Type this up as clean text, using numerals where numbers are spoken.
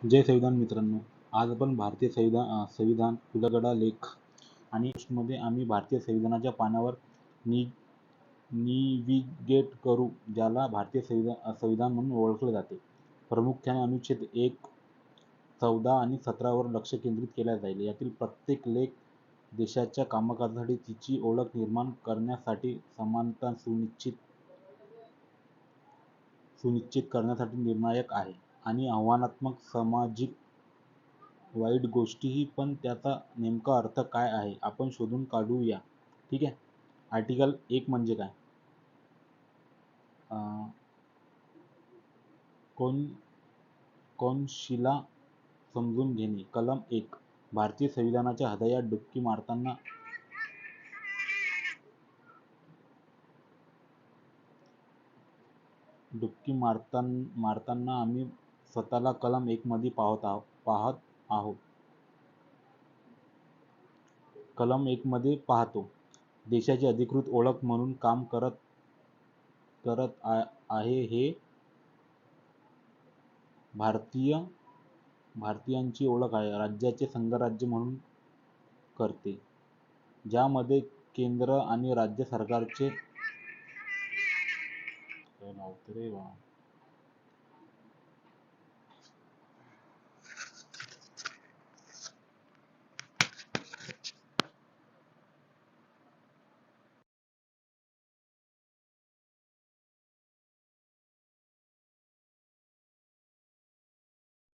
जय संविधान मित्रांनो, आज आपण भारतीय संविधान उलगडा लेख आणि मध्ये आम्ही भारतीय संविधानाच्या पानावर निविगेट करू, ज्याला भारतीय संविधान म्हणून ओळखले जाते. प्रामुख्याने अनुच्छेद 1, 14 आणि 17 वर लक्ष केंद्रित केले जाईल. यातील प्रत्येक लेख देशाच्या कामकाजासाठी तिची ओळख निर्माण करण्यासाठी समानता सुनिश्चित करण्यासाठी निर्णायक आहे आणि आव्हानात्मक सामाजिक वाईट गोष्टीही. पण त्याचा नेमका अर्थ काय आहे आपण शोधून काढूया. ठीक आहे. आर्टिकल 1 म्हणजे काय? कोनशिला समजून घेणे. कलम 1. भारतीय संविधानाच्या हृदयात डुबकी मारताना आम्ही स्वतःला कलम 1 मध्ये पाहत आहोत. कलम 1 मध्ये पाहतो, देशाची अधिकृत ओळख म्हणून काम करत आहे. हे भारतीयांची ओळख आहे. राज्याचे संघराज्य म्हणून करते, ज्यामध्ये केंद्र आणि राज्य सरकारचे